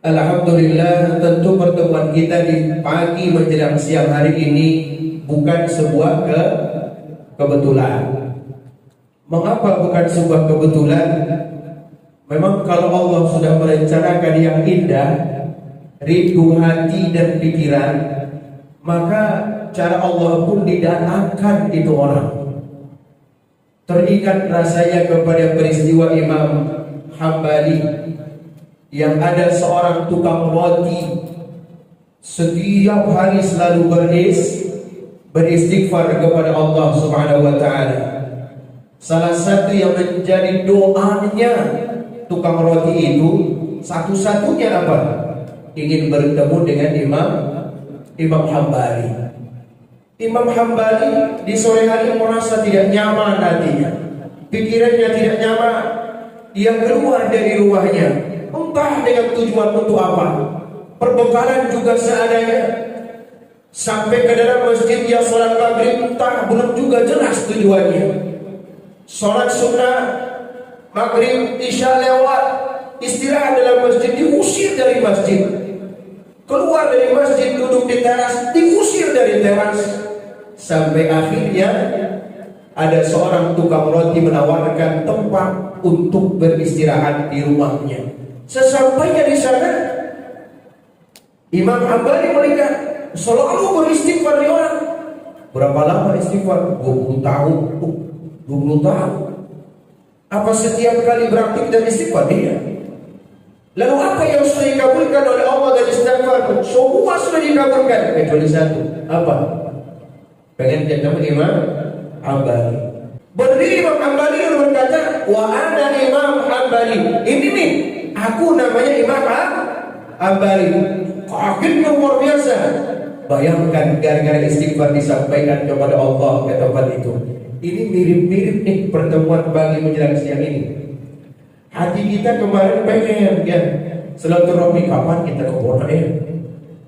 Alhamdulillah, tentu pertemuan kita di pagi menjelang siang hari ini bukan sebuah kebetulan. Mengapa bukan sebuah kebetulan? Memang kalau Allah sudah merencanakan yang indah, rindu hati dan pikiran, maka cara Allah pun didatangkan itu orang. Teringat rasanya kepada peristiwa Imam Hambali yang ada seorang tukang roti setiap hari selalu beristighfar kepada Allah Subhanahu wa taala. Salah satu yang menjadi doanya tukang roti itu satu-satunya apa? Ingin bertemu dengan Imam Hambali. Imam Hambali di sore hari merasa tidak nyaman hatinya, pikirannya tidak nyaman. Dia keluar dari rumahnya, entah dengan tujuan untuk apa. Perbekalan juga seadanya. Sampai ke dalam masjid dia sholat maghrib, entah belum juga jelas tujuannya. Sholat sunnah maghrib isya lewat, istirahat dalam masjid, diusir dari masjid. Keluar dari masjid, duduk di teras, diusir dari teras. Sampai akhirnya ada seorang tukang roti menawarkan tempat untuk beristirahat di rumahnya. Sesampainya di sana, Imam Hambali melihat selalu beristighfar di orang. Berapa lama istighfar? 20 tahun. 20 tahun. Apa setiap kali beraktif dan istighfar? Dia. Lalu apa yang sudah dikabulkan oleh Allah dari istighfar? Semua sudah dikabulkan kecuali satu. Apa? Pengen ketemu Imam Hambali. Berdiri Imam Hambali lalu berkata, wa ana Imam Hambali. Ini nih, aku namanya Imam Hambali. Kagetnya luar biasa. Bayangkan gara-gara istighfar disampaikan kepada Allah ke tempat itu. Ini mirip-mirip nih pertemuan pagi menjelang siang ini. Hati kita kemarin pengen ya silaturahmi, kapan kita ke Bona ya?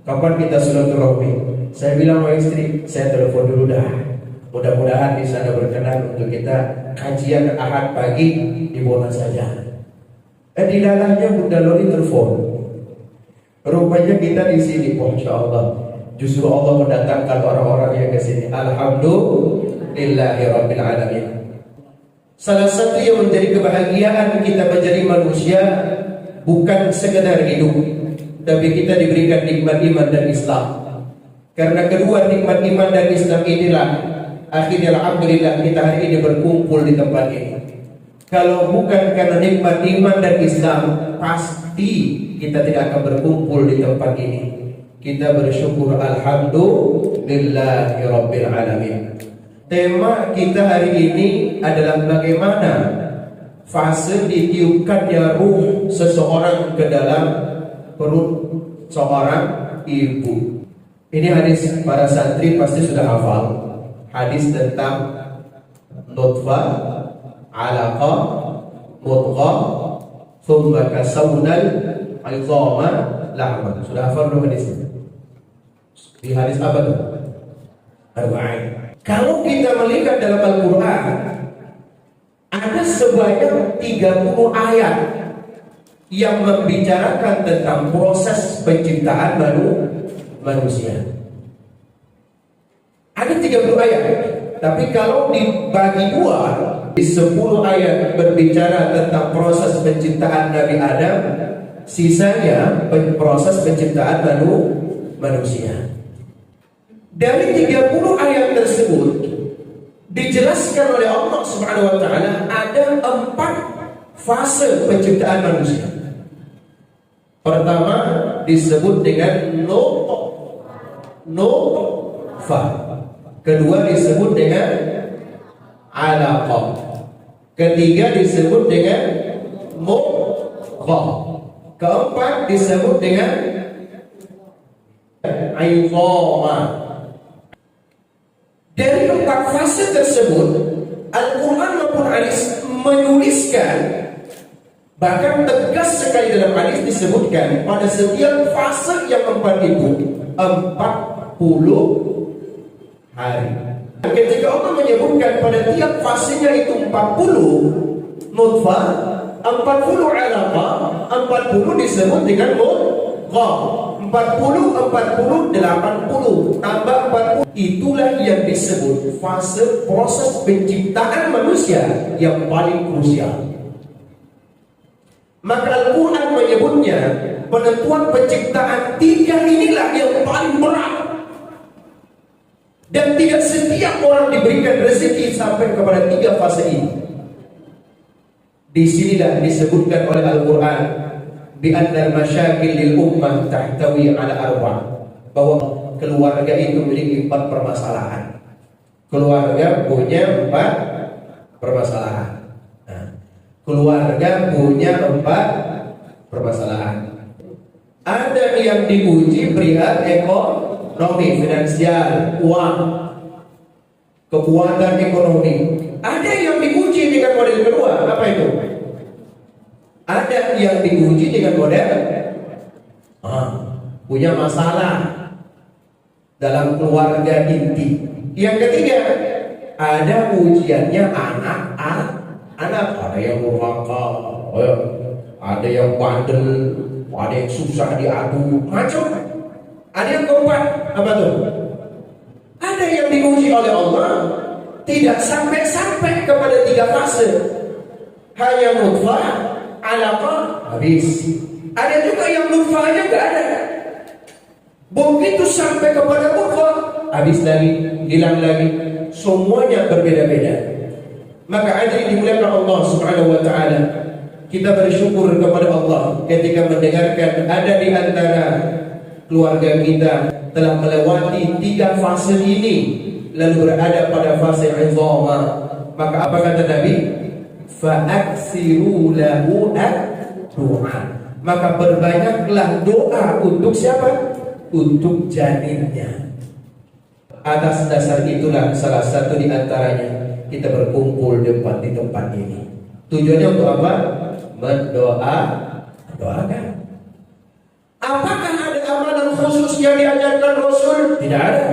Kapan kita silaturahmi? Saya bilang sama istri, saya telepon dulu dah. Mudah-mudahan di sana berkenan untuk kita kajian Ahad pagi di Bona saja. Di dalamnya Bunda Loli telepon. Rupanya kita di sini, Masya Allah. Justru Allah mendatangkan orang-orang yang ke sini. Alhamdulillahirabbil alamin. Salah satu yang menjadi kebahagiaan kita menjadi manusia bukan sekedar hidup, tapi kita diberikan nikmat iman dan Islam. Karena kedua nikmat iman dan Islam inilah akhirnya alhamdulillah kita hari ini berkumpul di tempat ini. Kalau bukan karena nikmat iman dan Islam, pasti kita tidak akan berkumpul di tempat ini. Kita bersyukur alhamdulillahirabbil alamin. Tema kita hari ini adalah bagaimana fase ditiupkannya ruh seseorang ke dalam perut seorang ibu. Ini hadis para santri pasti sudah hafal. Hadis tentang nutfah, alaqah, mudghah, thumma kasawnal izama lahman. Sudah hafal belum hadisnya? Di hadis apa tuh? Arba'in. Kalau kita melihat dalam Al-Quran, ada sebanyak 30 ayat yang membicarakan tentang proses penciptaan manusia. Ada 30 ayat, tapi kalau dibagi dua, di 10 ayat berbicara tentang proses penciptaan Nabi Adam, sisanya proses penciptaan manusia. Dari 30 ayat tersebut dijelaskan oleh Allah Subhanahu wa taala ada 4 fase penciptaan manusia. Pertama disebut dengan nutfah. Kedua disebut dengan alaqah. Ketiga disebut dengan mudghah. Keempat disebut dengan izama. Dari 4 fase tersebut, Al-Quran maupun hadis menuliskan, bahkan tegas sekali dalam hadis disebutkan pada setiap fase yang 4 itu 40 hari. Ketika Allah menyebutkan pada tiap fasenya itu 40 nutfah, 40 alaqah, 40 disebut dengan Gha 40, 80, tambah 40. Itulah yang disebut fase proses penciptaan manusia yang paling krusial. Maka Al-Quran menyebutnya penentuan penciptaan 3 inilah yang paling berat. Dan tidak setiap orang diberikan rezeki sampai kepada 3 fase ini. Disinilah disebutkan oleh Al-Quran bi anna masyakil lil ummah tahtawi ala arba', bahwa keluarga itu memiliki 4 permasalahan. Keluarga punya 4 permasalahan. Nah, keluarga punya 4 permasalahan. Ada yang diuji perihal ekonomi, finansial, uang, kekuatan ekonomi. Ada yang diuji dengan model kedua, apa itu? Ada yang diuji dengan model punya masalah dalam keluarga inti. Yang ketiga, ada ujiannya anak-anak. Ada yang durhaka, ada yang bandel, ada yang susah diadu, macam. Ada yang keempat, apa tuh? Ada yang diuji oleh Allah tidak sampai kepada 3 fase. Hanya nutfah, alaqah, habis. Ada juga yang nutfahnya enggak ada. Begitu sampai kepada nutfah, habis lagi, hilang lagi. Semuanya berbeda-beda. Maka hadirin dimuliakan Allah Subhanahu wa taala, kita bersyukur kepada Allah ketika mendengarkan ada di antara keluarga kita telah melewati 3 fase ini, lalu berada pada fase izama. Maka apa kata Nabi? Fa'aksiru lahu ad-du'a. Maka berbanyaklah doa untuk siapa? Untuk janinnya. Atas dasar itulah salah satu di antaranya kita berkumpul di tempat ini. Tujuannya untuk apa? Mendoakan. Apakah ada amalan khusus yang diajarkan Rasul? Tidak ada.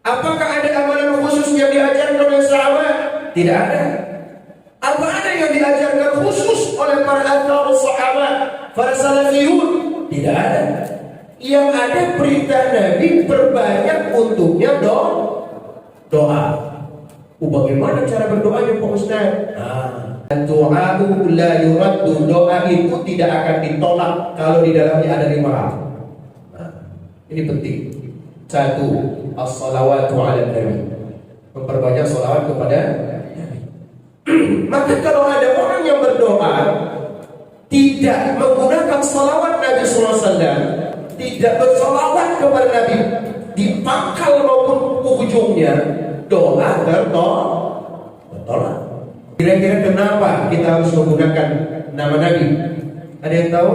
Apakah ada amalan khusus yang diajarkan oleh sahabat? Tidak ada. Apa ada yang diajarkan khusus oleh para atba'u sahabat, para salafiyun? Tidak ada. Yang ada perintah Nabi perbanyak untuknya doa. Bagaimana cara berdoanya Pak Ustaz? Doa'u la yuraddu. Doa itu tidak akan ditolak kalau di dalamnya ada 5 hal. Ini penting. 1, as-salawatu ala nabi. Memperbanyak salawat kepada Nabi. Maka kalau ada orang yang berdoa tidak menggunakan salawat Nabi SAW, tidak bersalawat kepada Nabi di pangkal maupun ujungnya, doa tertolak. Kira-kira kenapa kita harus menggunakan nama Nabi? Ada yang tahu?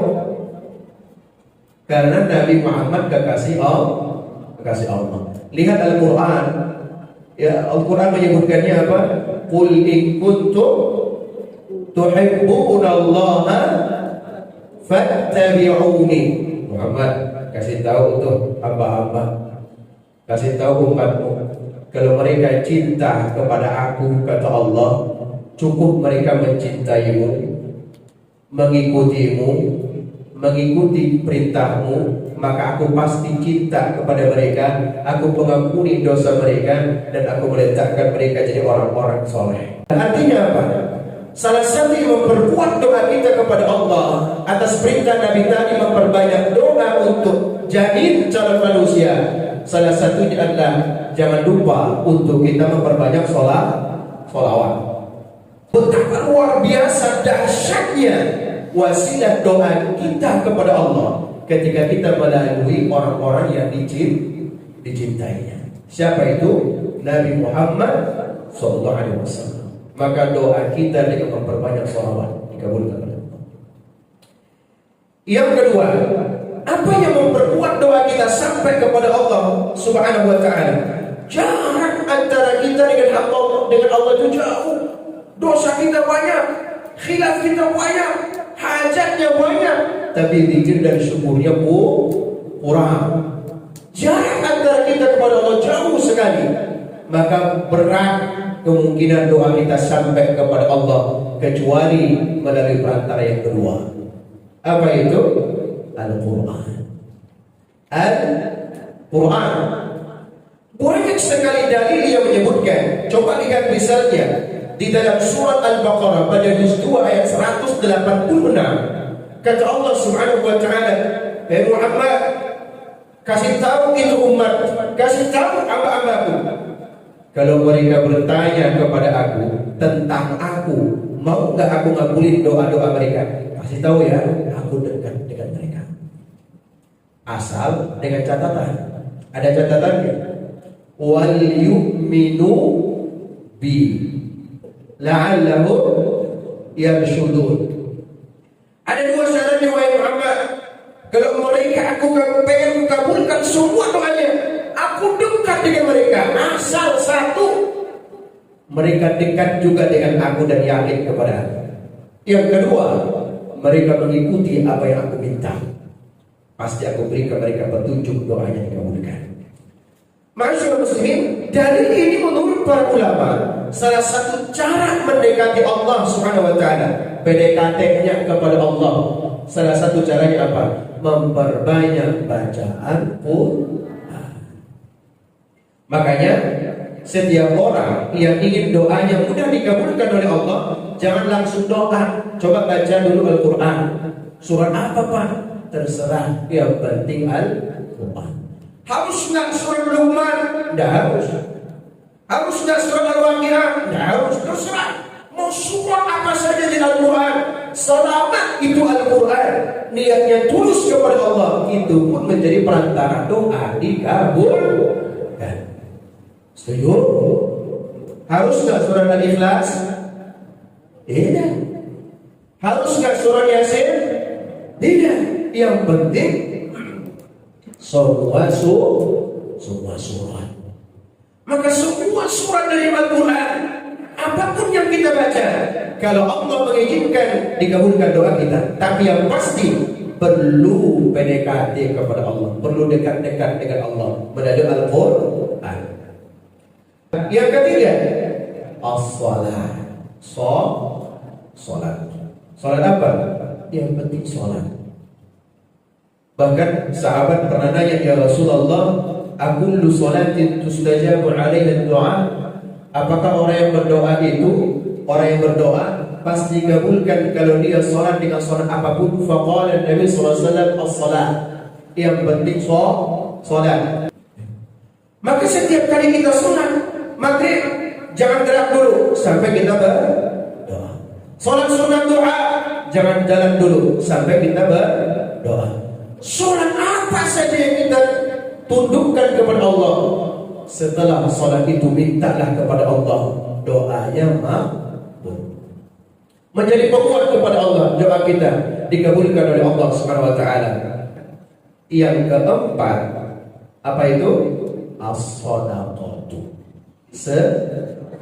Karena Nabi Muhammad kekasih Allah. Lihat Al-Quran. Ya, Al-Quran menyebutkannya apa? Qul in kuntum tuhibbunallaha fattabi'uni. Muhammad, kasih tahu untuk hamba-hamba, kasih tahu umatmu, kalau mereka cinta kepada aku, kata Allah, cukup mereka mencintaimu, mengikutimu, mengikuti perintahmu, maka aku pasti cinta kepada mereka, aku mengampuni dosa mereka, dan aku meletakkan mereka jadi orang-orang soleh. Artinya apa? Salah satu yang memperkuat doa kita kepada Allah atas perintah Nabi tadi memperbanyak doa untuk janin calon manusia. Salah satunya adalah jangan lupa untuk kita memperbanyak sholawat. Betapa luar biasa dahsyatnya wasilah doa kita kepada Allah ketika kita melalui orang-orang yang dicintainya. Siapa itu? Nabi Muhammad SAW. Maka doa kita dengan memperbanyak sholawat dikabulkan oleh Allah. Yang kedua, apa yang memperkuat doa kita sampai kepada Allah Subhanahu wa taala? Jarak antara kita dengan Allah itu jauh. Dosa kita banyak, khilaf kita banyak, hajatnya banyak, tapi zikir dan syukurnya kurang. Jarak antara kita kepada Allah jauh sekali. Maka berat kemungkinan doa kita sampai kepada Allah kecuali melalui perantara yang kedua. Apa itu? Al-Quran. Al-Quran. Banyak sekali dalil yang menyebutkan. Coba lihat misalnya di dalam surat Al-Baqarah pada juz 2 ayat 186. Kata Allah Subhanahu wa taala, "Hai Muhammad, kasih tahu itu umat, kasih tahu hamba-hambaku, kalau mereka bertanya kepada aku tentang aku, mau enggak aku ngabulin doa-doa mereka? Kasih tahu ya, aku dekat dengan mereka. Asal dengan catatan. Ada catatannya. Wal yu'minu bi la'allahum yarshudun." Ada dua syarat wahai Muhammad. Kalau mereka aku pengen kabulkan semua doanya, aku dekat dengan mereka. Asal satu, mereka dekat juga dengan aku dan yakin kepada aku. Yang kedua, mereka mengikuti apa yang aku minta. Pasti aku berikan mereka petunjuk, doanya dikabulkan. Masyaallah muslimin, dalil ini menurut para ulama salah satu cara mendekati Allah Subhanahu wa taala. PDKT-nya kepada Allah. Salah satu caranya apa? Memperbanyak bacaan Quran. Makanya setiap orang yang ingin doanya mudah dikabulkan oleh Allah, jangan langsung doa. Coba baca dulu Al-Quran. Surat apa Pak? Terserah, yang penting Al-Quran. Harus nggak surat Luqman? Nggak harus. Harus nggak surat Al-Waqiah? Nggak harus. Terserah. Mau surat apa saja di Al-Quran, selama itu Al-Quran niatnya tulus kepada Allah, itu pun menjadi perantara doa dikabulkan. Setuju? Harus nggak surat Al-Ikhlas? Tidak. Harus nggak surat Yasin? Tidak. Yang penting semua surat. Maka semua surat dari Al-Quran, apapun yang kita baca, kalau Allah mengizinkan dikabulkan doa kita. Tapi yang pasti perlu PDKT kepada Allah, perlu dekat-dekat dengan Allah melalui Al-Quran. Yang ketiga, as-salat. Salat apa? Yang penting salat. Bahkan sahabat pernah nanya, ya Rasulullah, akullu salatin tustajabu alaiha doa? Apakah orang yang berdoa itu, orang yang berdoa pasti dikabulkan kalau dia salat dengan salat apapun? Faqala Nabi sallallahu alaihi wasallam as-salat. Yang penting salat. Maka setiap kali kita salat maghrib, jangan gerak dulu sampai kita berdoa. Salat sunat doa, jangan jalan dulu sampai kita berdoa. Salat apa saja yang kita tundukkan kepada Allah, setelah salat itu mintalah kepada Allah, doanya makbul. Menjadi penguat kepada Allah, doa kita dikabulkan oleh Allah Subhanahu wa taala. Yang keempat, apa itu? As-shadaqatu.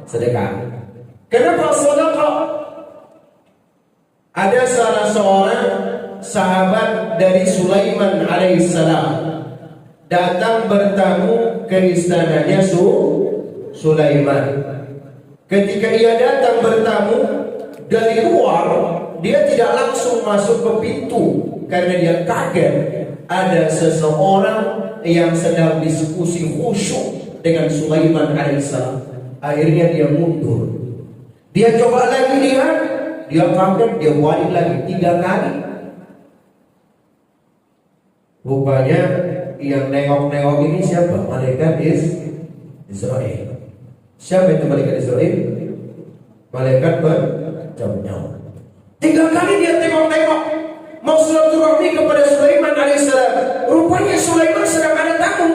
Sedekah. Kenapa sedekah? Ada salah seorang sahabat dari Sulaiman alaihissalam datang bertamu ke istananya Sulaiman. Ketika ia datang bertamu dari luar, dia tidak langsung masuk ke pintu karena dia kaget ada seseorang yang sedang diskusi khusyuk dengan Sulaiman alaihissalam. Akhirnya dia mundur. Dia coba lagi lihat, dia kaget, dia balik lagi 3 kali. Rupanya yang nengok-nengok ini siapa? Malaikat Israel. Siapa itu malaikat Israel? Malaikat bercabut nyawa. 3 kali dia tengok-tengok, mau silaturahmi kepada Sulaiman alaihissalam. Rupanya Sulaiman sedang ada tamu,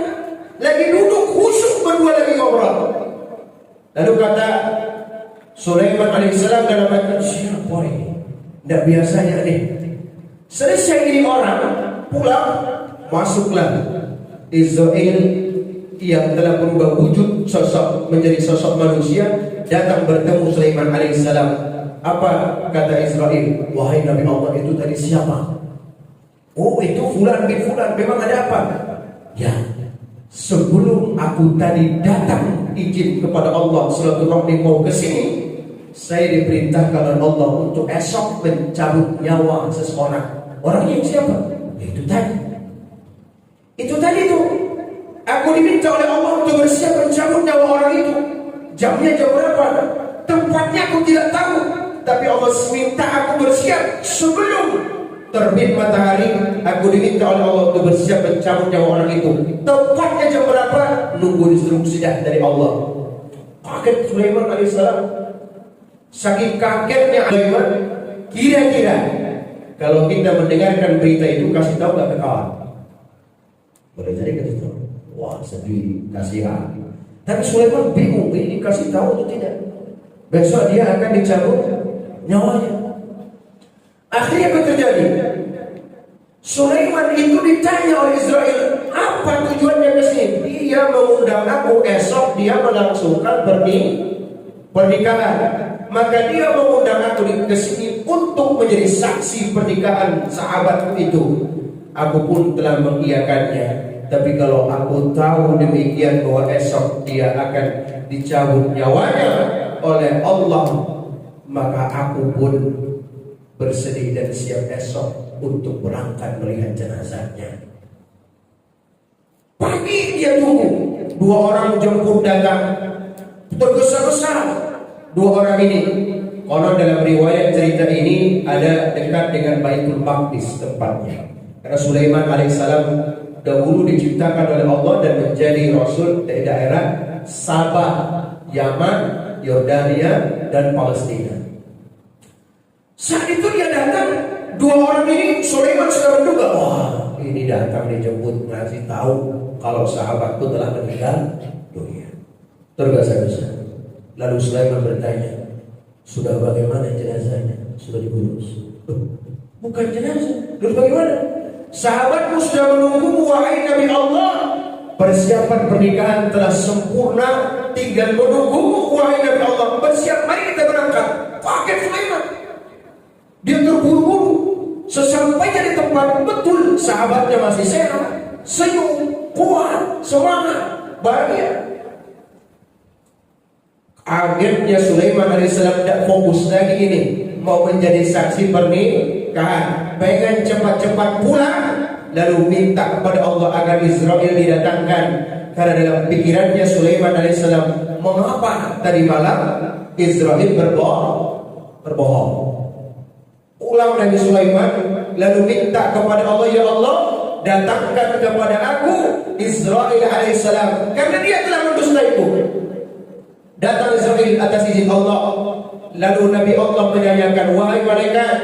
lagi duduk khusyuk berdua lagi ngobrol. Lalu kata Sulaiman alaihissalam dalam hati, siapa ini? Tidak biasanya nih. Selesai ini orang pulang, masuklah Israel yang telah berubah wujud sosok menjadi sosok manusia, datang bertemu Sulaiman alaihissalam. Apa kata Israel? Wahai Nabi Allah, itu tadi siapa? Oh, itu Fulan bin Fulan. Memang ada apa? Ya, sebelum aku tadi datang izin kepada Allah silaturahmi mau ke sini, saya diperintahkan oleh Allah untuk esok mencabut nyawa seseorang. Orang yang siapa? Ya, itu tadi tuh. Aku diminta oleh Allah untuk bersiap mencabut nyawa orang itu. Jamnya jam berapa? Tempatnya aku tidak tahu. Tapi Allah minta aku bersiap sebelum terbit matahari. Aku diminta oleh Allah untuk bersiap mencabut nyawa orang itu. Tempatnya jam berapa? Nunggu instruksi dari Allah. Kaget Sulaiman alaihissalam. Saking kagetnya Sulaiman, kira-kira kalau kita mendengarkan berita itu kasih tahu gak ke kawan? Boleh jadi kasih tahu. Wah, sedih, kasihan. Tapi Sulaiman bingung, ini kasih tahu atau tidak? Besok dia akan dicabut nyawanya. Akhirnya apa terjadi? Sulaiman itu ditanya oleh Israel, apa tujuannya ke sini? Dia mengundang aku, esok dia melangsungkan pernikahan. Maka dia mengundang aku ke sini untuk menjadi saksi pernikahan sahabatku itu. Aku pun telah mengiyakannya. Tapi kalau aku tahu demikian bahwa esok dia akan dicabut nyawanya oleh Allah, maka aku pun bersedih dan siap esok untuk berangkat melihat jenazahnya. Pagi dia tunggu, 2 orang jemput datang, tergesa-gesa. 2 orang ini, konon dalam riwayat cerita ini ada dekat dengan Baitul Maqdis tempatnya. Karena Sulaiman alaihissalam dahulu diciptakan oleh Allah dan menjadi rasul dari daerah Sabah, Yaman, Yordania, dan Palestina. Saat itu dia datang, 2 orang ini Sulaiman sudah menduga, wah ini datang dijemput ngasih tahu kalau sahabatku telah meninggal dunia. Tergesa-gesa. Lalu Sulaiman bertanya, sudah bagaimana jenazahnya? Sudah diurus? Bukan jenazah, terus bagaimana? Sahabatmu sudah menunggumu, wahai Nabi Allah. Persiapan pernikahan telah sempurna, tinggal menunggumu, wahai Nabi Allah. Bersiap, mari kita berangkat. Kaget Sulaiman. Dia terburu-buru. Sesampainya di tempat, betul sahabatnya masih sehat, senyum, kuat, semangat, bahagia. Akhirnya Sulaiman alaihissalam tidak fokus lagi ini, mau menjadi saksi pernikahan, pengen cepat-cepat pulang, lalu minta kepada Allah agar Israel didatangkan. Karena dalam pikirannya Sulaiman alaihissalam, mengapa tadi malam Israel berbohong? Ulang Nabi Sulaiman, lalu minta kepada Allah, ya Allah, datangkan kepada aku Israel alaihissalam, karena dia telah mendustaiku. Datang Israel atas izin Allah. Lalu Nabi Allah menanyakan, wahai malaikat,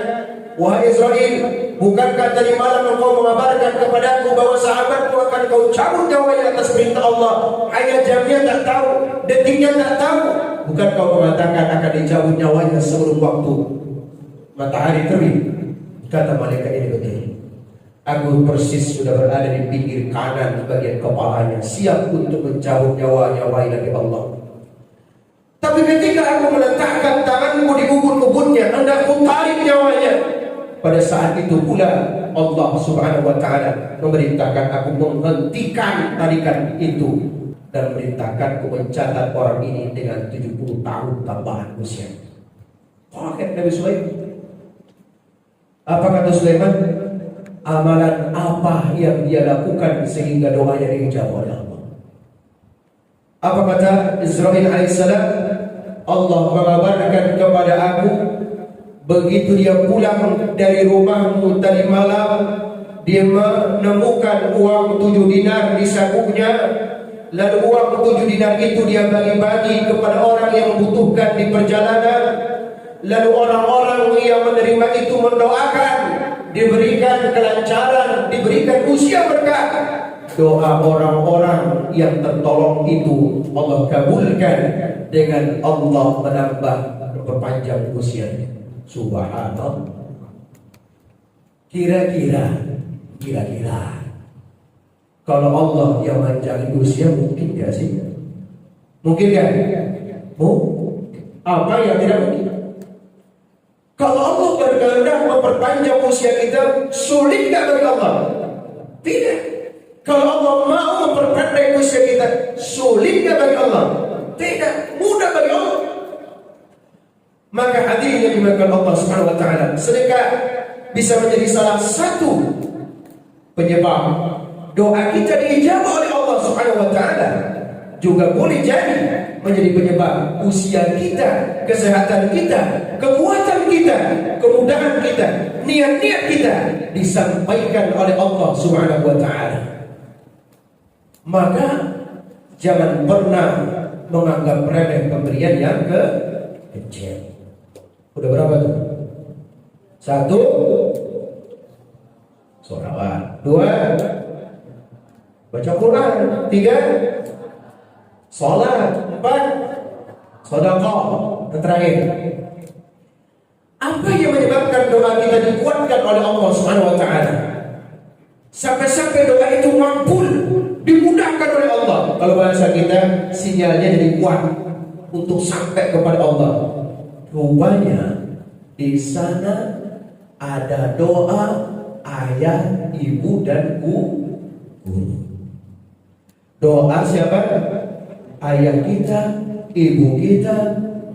wahai Israel, bukankah tadi malam engkau mengabarkan kepadaku bahwa sahabatmu akan kau cabut nyawanya atas perintah Allah? Hanya jamnya tak tahu, detiknya tak tahu. Bukan kau mengatakan akan dicabut nyawanya sebelum waktu matahari terbit? Kata malaikat ini betul. Aku persis sudah berada di pinggir kanan bagian kepalanya, siap untuk mencabut nyawa Nabi Allah. Tapi ketika aku meletakkan tanganku di ubun-ubunnya, hendak ku tarik nyawanya, pada saat itu pula Allah subhanahu wa ta'ala memerintahkan aku menghentikan tarikan itu dan memerintahkanku mencatat orang ini dengan 70 tahun tambahan usia. Kaget Nabi Sulaiman. Apa kata Sulaiman? Amalan apa yang dia lakukan sehingga doanya dijawab oleh Allah? Apa kata Israil alaihissalam? Allah mengabarkan kepada aku, begitu dia pulang dari rumahmu tadi malam, dia menemukan uang 7 dinar di sakunya. Lalu uang 7 dinar itu dia bagi-bagi kepada orang yang membutuhkan di perjalanan. Lalu orang-orang yang menerima itu mendoakan, diberikan kelancaran, diberikan usia berkah. Doa orang-orang yang tertolong itu Allah kabulkan dengan Allah menambah, memperpanjang usianya. Subhanallah. Kira-kira kalau Allah yang panjangin usia, mungkin gak sih? Mungkin gak? Apa yang tidak mungkin? Kalau Allah berkehendak memperpanjang usia kita, sulit gak bagi Allah? Tidak. Kalau Allah mau memperpendek usia kita, sulit gak bagi Allah? Tidak, mudah bagi Allah. Maka hadirin yang dimakan Allah Subhanahu wa taala, sedekah bisa menjadi salah satu penyebab doa kita diijabah oleh Allah Subhanahu wa taala. Juga boleh jadi menjadi penyebab usia kita, kesehatan kita, kekuatan kita, kemudahan kita, niat-niat kita disampaikan oleh Allah Subhanahu wa taala. Maka jangan pernah menganggap remeh pemberian yang kecil. Udah berapa tuh? 1, sholawat. 2, baca Quran. 3, sholat. 4, sedekah. Dan terakhir, apa yang menyebabkan doa kita dikuatkan oleh Allah Subhanahu wa taala? Sampai-sampai doa itu makbul, dimudahkan oleh Allah. Kalau bahasa kita, sinyalnya jadi kuat untuk sampai kepada Allah. Rupanya di sana ada doa ayah, ibu dan guru. Doa siapa? Ayah kita, ibu kita,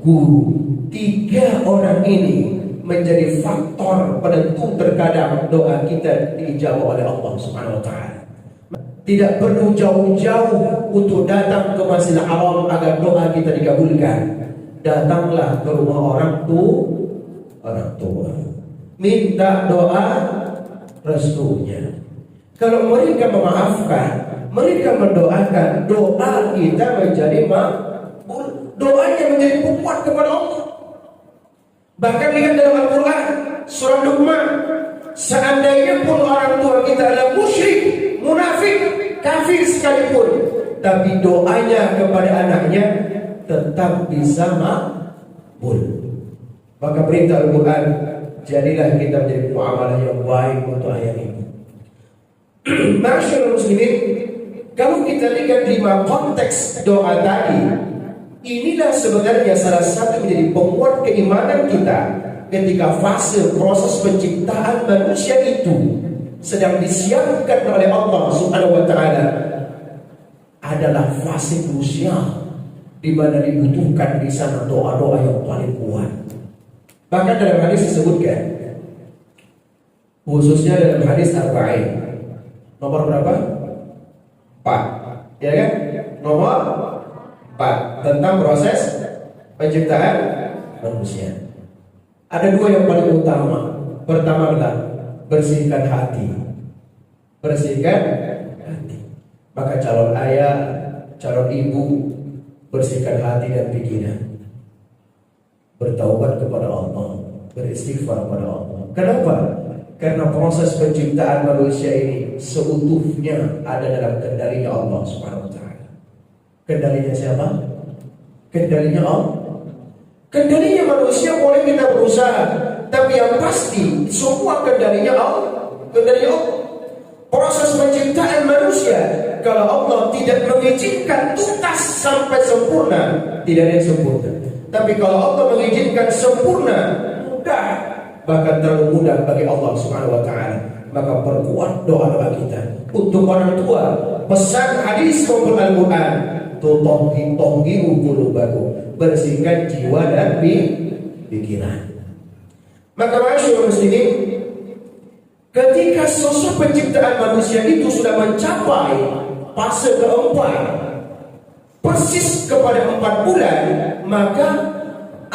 guru. 3 orang ini menjadi faktor penentu terkadang doa kita diijabah oleh Allah Subhanahu wa taala. Tidak perlu jauh-jauh untuk datang ke Masjidil Haram agar doa kita dikabulkan. Datanglah ke rumah orang tua. Minta doa restunya. Kalau mereka memaafkan, mereka mendoakan, doa kita menjadi makbul. Doanya menjadi kuat kepada Allah. Bahkan lihat dalam Al-Quran surah Luqman, seandainya pun orang tua kita adalah musyrik, munafik, kafir sekalipun, tapi doanya kepada anaknya tetap bisa makbul. Maka perintah Al-Quran, jadilah kita menjadi muamalah yang baik untuk ayah ibu. Masyaallah muslimin, kalau kita lihat 5 konteks doa tadi, inilah sebenarnya salah satu menjadi penguat keimanan kita ketika fase proses penciptaan manusia itu sedang disiapkan oleh Allah Subhanahu wa taala adalah fase krusial di mana dibutuhkan di sana doa-doa yang paling kuat. Bahkan dalam hadis disebutkan, khususnya dalam hadis Arba'in, nomor berapa? 4, ya kan? Nomor 4 tentang proses penciptaan manusia. Ada 2 yang paling utama. Pertama adalah bersihkan hati. Bersihkan hati. Maka calon ayah, calon ibu, bersihkan hati dan pikiran. Bertaubat kepada Allah, beristighfar kepada Allah. Kenapa? Karena proses penciptaan manusia ini seutuhnya ada dalam kendalinya Allah Subhanahu wa taala. Kendalinya siapa? Kendalinya Allah. Kendalinya manusia boleh kita berusaha, tapi yang pasti semua kendalinya Allah. Kendalinya Allah. Proses penciptaan manusia, kalau Allah tidak mengizinkan tuntas sampai sempurna, tidak ada yang sempurna. Tapi kalau Allah mengizinkan sempurna, mudah, bahkan terlalu mudah bagi Allah Subhanahu wa taala. Maka perkuat doa-doa kita. Untuk orang tua, pesan hadis maupun Al-Quran, tonggi qulubakum, bersihkan jiwa dan pikiran. Maka masyaallah muslimin, ketika sosok penciptaan manusia itu sudah mencapai fase keempat, persis kepada 4 bulan, maka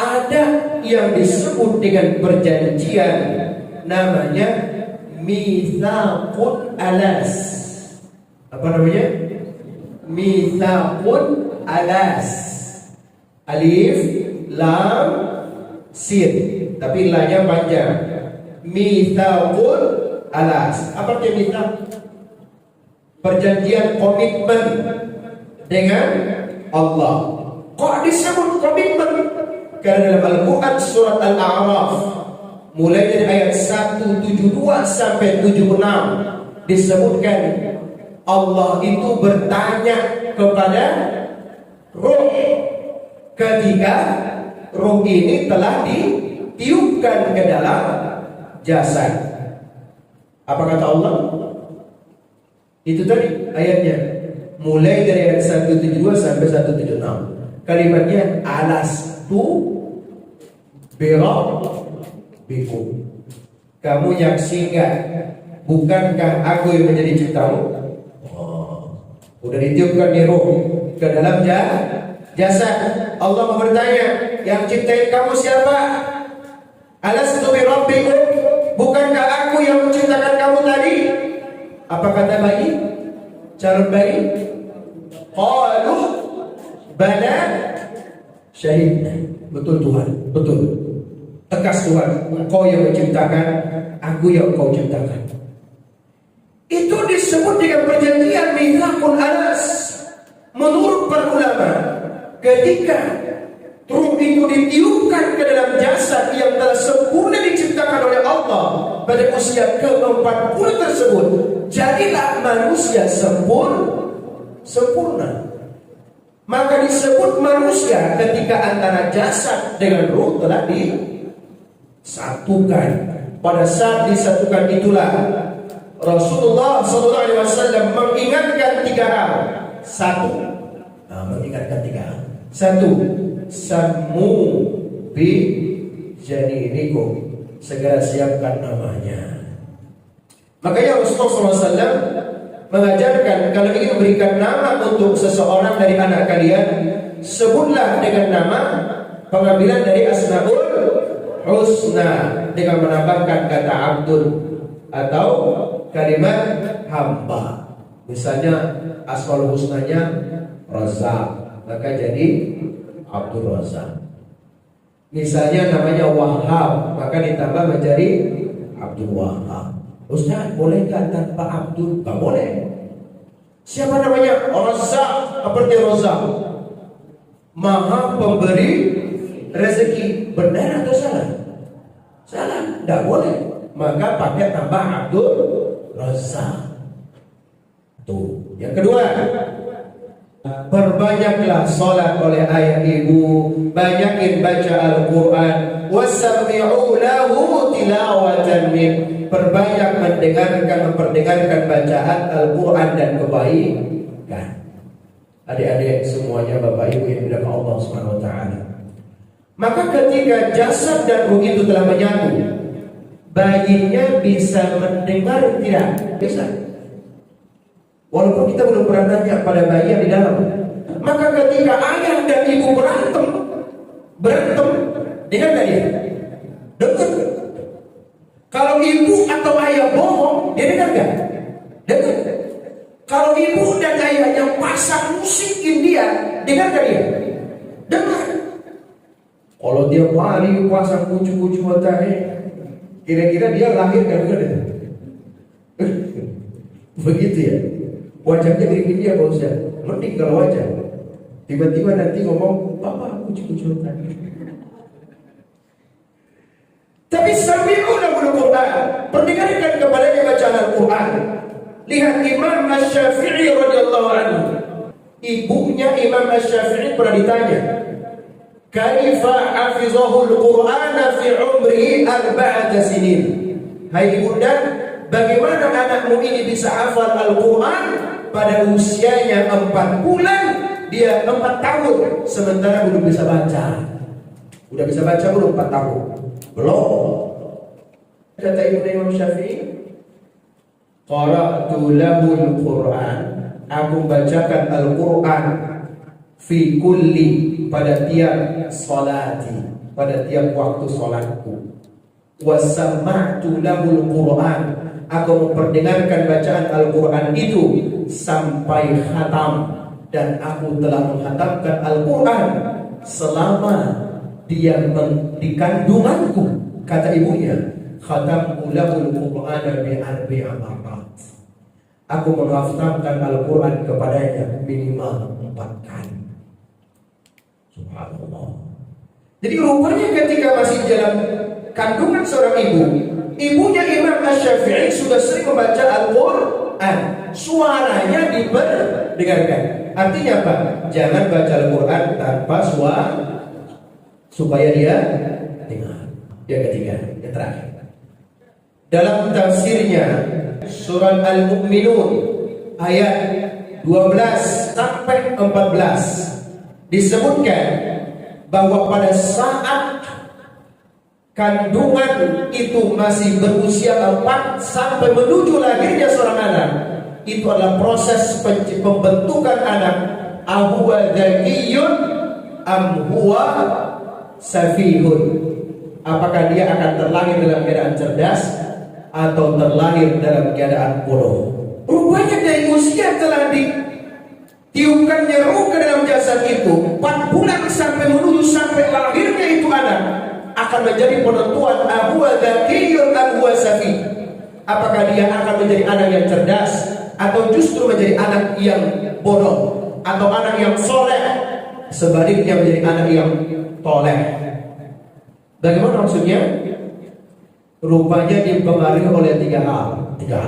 ada yang disebut dengan perjanjian, namanya mitsaqun alas. Apa namanya? Mitsaqun alas. Alif, lam, sin, tapi lanya panjang. Mitsaqun alas. Apa artinya mitsaq? Perjanjian, komitmen dengan Allah. Kok disebut komitmen? Karena dalam Al-Quran surat Al-A'raf, mulai dari ayat 172 sampai 76, disebutkan Allah itu bertanya kepada ruh ketika ruh ini telah ditiupkan ke dalam jasad. Apa kata Allah? Itu tadi ayatnya, mulai dari ayat 172 sampai 176. Kalimatnya alastu birabbikum. Kamu yakin enggak bukankah aku yang menjadi ciptamu? Udah ditiupkan di ruh ke dalam jasad. Allah mau bertanya, yang ciptain kamu siapa? Alastu bi rabbikum, bukankah aku yang menciptakan kamu tadi? Apa kata bayi? Calon bayi? Qalu bala syahidna. Betul Tuhan, betul. Tegas Tuhan, Engkau yang menciptakan, aku yang Engkau ciptakan. Itu disebut dengan perjanjian mitsaqul anas. Menurut para ulama, ketika ruh itu ditiupkan ke dalam jasad yang telah sempurna diciptakan oleh Allah pada usia ke-40 tersebut, jadilah manusia sempurna. Maka disebut manusia ketika antara jasad dengan ruh telah disatukan. Pada saat disatukan itulah Rasulullah SAW mengingatkan 3 hal. Mengingatkan 3 hal. 1. Sammu bi janinikum, segera siapkan namanya. Makanya Rasulullah SAW mengajarkan, kalau ingin memberikan nama untuk seseorang dari anak kalian, sebutlah dengan nama pengambilan dari Asmaul Husna dengan menambahkan kata Abdul atau kalimat hamba. Misalnya Asmaul Husnanya Razak, maka jadi Abdul Razak. Misalnya namanya Wahab, maka ditambah menjadi Abdul Wahab. Ustaz, bolehkah tanpa Abdul? Tak boleh. Siapa namanya? Razak, seperti Razak, Maha pemberi rezeki. Benar atau salah? Salah, tak boleh. Maka pakai tambah Abdul Razak. Tuh. Yang kedua, perbanyaklah salat oleh ayah ibu, banyakin baca Al-Quran, wasami'u lahu tilawatan min, perbanyak memperdengarkan bacaan Al-Quran dan kebaikan. Adik-adik semuanya, Bapak Ibu yang dimuliakan Allah Subhanahu wa taala. Maka ketika jasad dan ruh itu telah menyatu, bayinya bisa mendengar tidak? Bisa. Walaupun kita belum pernah nanya pada bayi yang di dalam. Maka ketika ayah dan ibu berantem, dengar gak dia? Dengar. Kalau ibu atau ayah bohong, dia dengar gak? Dengar. Kalau ibu dan ayah yang pasang musikin dia, dengar gak dia? Dengar. Kalau dia mari pasang kucu-kucu matanya, kira-kira dia lahir kan? Begitu ya. Wajahnya mirip dia Pak Ustaz. Mending kalau wajah. Tiba-tiba nanti ngomong, Bapak kucu-kucu tadi. Tapi sami'u lahul Quran, perdengarkan kepadanya bacaan Al-Quran. Lihat Imam Asy-Syafi'i radhiyallahu anhu. Ibunya Imam Asy-Syafi'i pernah ditanya, kaifa hafizahul Quran fi umrihi 4 sinin. Hai ibunda, bagaimana anakmu ini bisa hafal Al-Quran pada usianya 4 bulan, dia 4 tahun, sementara belum bisa baca. Udah bisa baca belum 4 tahun? Belum. Kata Ibnu Imam Syafi'i, qara'tu lahul Quran, aku bacakan Al-Quran fi kulli, pada tiap salati, pada tiap waktu salatku. Wa sama'tu lahul Quran, aku memperdengarkan bacaan Al-Quran itu sampai khatam, dan aku telah menghatamkan Al-Quran selama dia di kandunganku. Kata ibunya, khatamtu lahul Quran bi 4 marrat, aku menghatamkan Al-Quran kepadanya minimal 4 kali. Subhanallah. Jadi rupanya ketika masih dalam kandungan seorang ibu, ibunya Imam Asy-Syafi'i sudah sering membaca Al-Quran, suaranya diperdengarkan. Artinya apa? Jangan baca Al-Quran tanpa suara, supaya dia dengar. Yang ketiga, yang terakhir, dalam tafsirnya surat Al-Mu'minun ayat 12 sampai 14 disebutkan bahwa pada saat kandungan itu masih berusia 4 sampai menuju lahirnya seorang anak, itu adalah proses pembentukan anak. Ahuwa dzakiyun am huwa safihun. Apakah dia akan terlahir dalam keadaan cerdas atau terlahir dalam keadaan bodoh? Rupanya dari usia telah ditiupkannya ruh ke dalam jasad itu, 4 bulan sampai menuju sampai lahirnya itu anak akan menjadi penentuan ahuwa dzakiyun am huwa safih. Apakah dia akan menjadi anak yang cerdas atau justru menjadi anak yang bodoh, atau anak yang soleh sebaliknya menjadi anak yang toleh. Bagaimana maksudnya? Rupanya dipengaruhi oleh 3 hal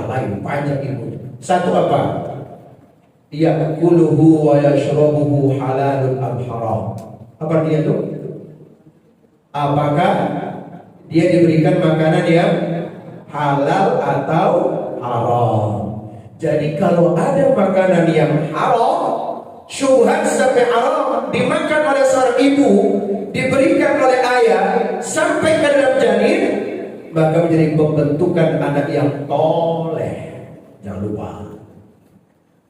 lain, banyak ilmu. Satu apa? Ya'kuluhu wa yashrabuhu halalun am haram. Apa dia tuh? Apakah dia diberikan makanan yang halal atau haram? Jadi kalau ada makanan yang haram, syubhat sampai haram, dimakan oleh seorang ibu, diberikan oleh ayah sampai ke dalam janin, maka menjadi pembentukan anak yang toleh. Jangan lupa,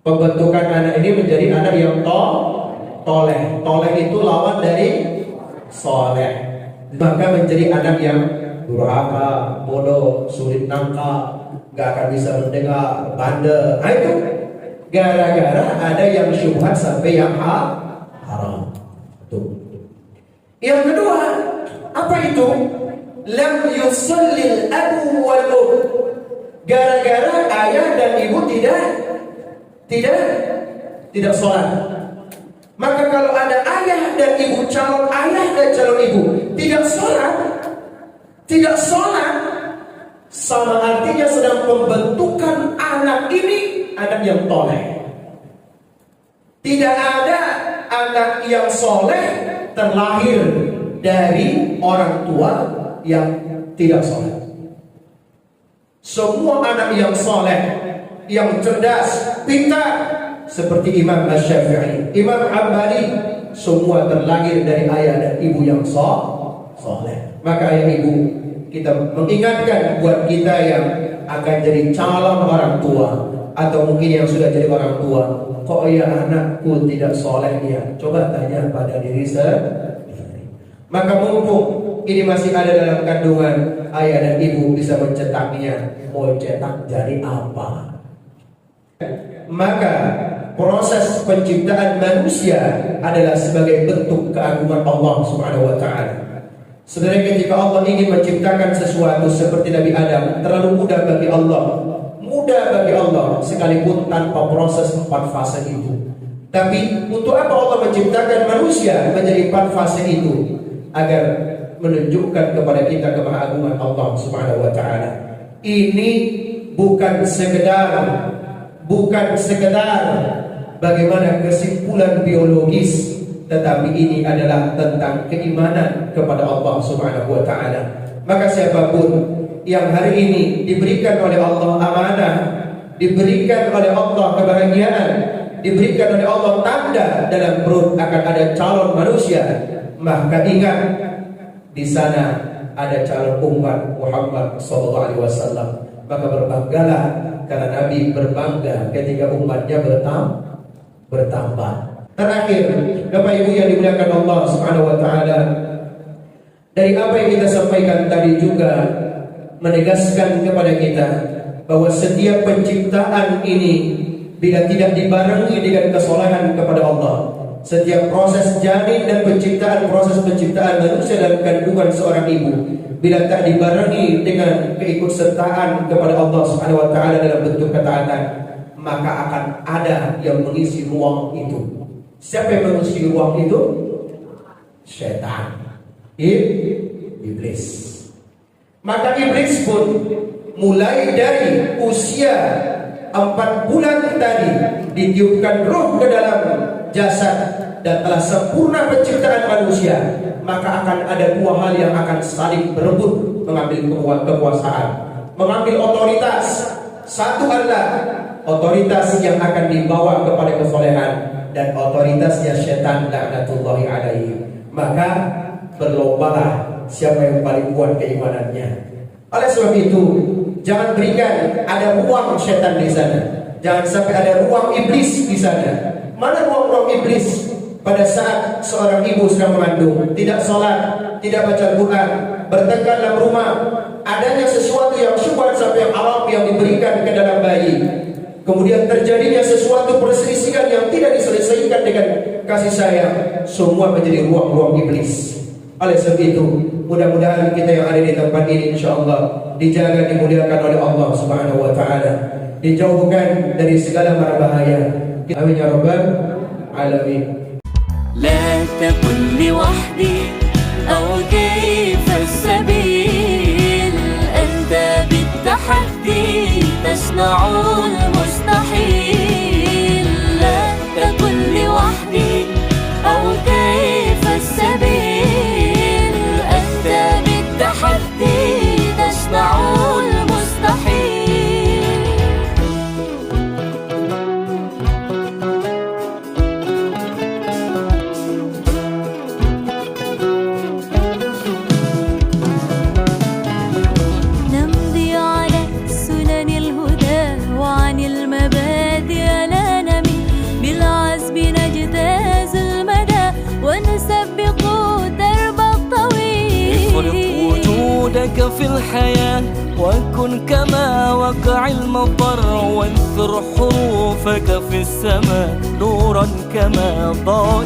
pembentukan anak ini menjadi anak yang toleh. Toleh itu lawan dari soleh. Maka menjadi anak yang durhaka, bodoh, sulit nangkap, gak akan bisa mendengar, bandel. Nah itu gara-gara ada yang syubhat sampai yang haram. Tuh. Yang kedua, apa itu? Lam yusallil abu wal um. Gara-gara ayah dan ibu tidak sholat. Maka kalau ada ayah dan ibu, calon ayah dan calon ibu tidak sholat, sama artinya sedang pembentukan anak ini anak yang toleh. Tidak ada anak yang soleh terlahir dari orang tua yang tidak soleh. Semua anak yang soleh, yang cerdas, pintar, seperti Imam Asy-Syafi'i, Imam Hambali, semua terlahir dari ayah dan ibu yang soleh. Maka ayah ibu, kita mengingatkan buat kita yang akan jadi calon orang tua, atau mungkin yang sudah jadi orang tua, kok ya anakku tidak soleh ya? Coba tanya pada diri sendiri. Maka mumpung ini masih ada dalam kandungan, ayah dan ibu bisa mencetaknya. Mau cetak jadi apa? Maka proses penciptaan manusia adalah sebagai bentuk keagungan Allah Subhanahu wa taala. Sebenarnya ketika Allah ingin menciptakan sesuatu seperti Nabi Adam, terlalu mudah bagi Allah. Mudah bagi Allah sekalipun tanpa proses 4 fase itu. Tapi untuk apa Allah menciptakan manusia menjadi 4 fase itu? Agar menunjukkan kepada kita kemahagungan Allah Subhanahu wa taala. Ini bukan sekedar bagaimana kesimpulan biologis, tetapi ini adalah tentang keimanan kepada Allah Subhanahu wa taala. Maka siapapun yang hari ini diberikan oleh Allah amanah, diberikan oleh Allah kebahagiaan, diberikan oleh Allah tanda dalam perut akan ada calon manusia, maka ingat di sana ada calon umat Muhammad SAW. Maka berbanggalah karena Nabi berbangga ketika umatnya bertambah. Terakhir, Bapak Ibu yang dimuliakan Allah Subhanahu wa taala, dari apa yang kita sampaikan tadi juga menegaskan kepada kita bahwa setiap penciptaan ini bila tidak dibarengi dengan kesolehan kepada Allah, setiap proses janin dan proses penciptaan manusia dalam kandungan seorang ibu, bila tak dibarengi dengan keikutsertaan kepada Allah Subhanahu wa taala dalam bentuk ketaatan, maka akan ada yang mengisi ruang itu. Siapa yang mengisi ruang itu? Setan, iblis. Maka iblis pun mulai dari usia 4 bulan tadi ditiupkan ruh ke dalam jasad dan telah sempurna penciptaan manusia, maka akan ada 2 hal yang akan saling berebut mengambil kekuasaan, mengambil otoritas. Satu adalah otoritas yang akan dibawa kepada kesolehan, dan otoritasnya setan laknatullahi alaihi. Maka berlombalah siapa yang paling kuat keimanannya. Oleh sebab itu, jangan berikan ada ruang setan di sana. Jangan sampai ada ruang iblis di sana. Mana ruang-ruang iblis? Pada saat seorang ibu sedang mengandung, tidak sholat, tidak baca Quran, bertengkar dalam rumah, adanya sesuatu yang syubhat sampai haram yang diberikan ke dalam bayi, kemudian terjadinya sesuatu perselisihan yang tidak diselesaikan dengan kasih sayang, semua menjadi ruang-ruang iblis. Oleh sebab itu, mudah-mudahan kita yang ada di tempat ini insyaallah dijaga, dimuliakan oleh Allah Subhanahu wa taala, dijauhkan dari segala mara bahaya. Amin ya rabbal alamin. لا تكن لوحدي أو كيف السبيل، أنت بالتحدي تصنع المستحيل. لا تكن لوحدي أو كيف السبيل، أنت بالتحدي تصنع المستحيل. في الحياة وكن كما وقع المطر، وانثر حروفك في السماء نورا كما ضاء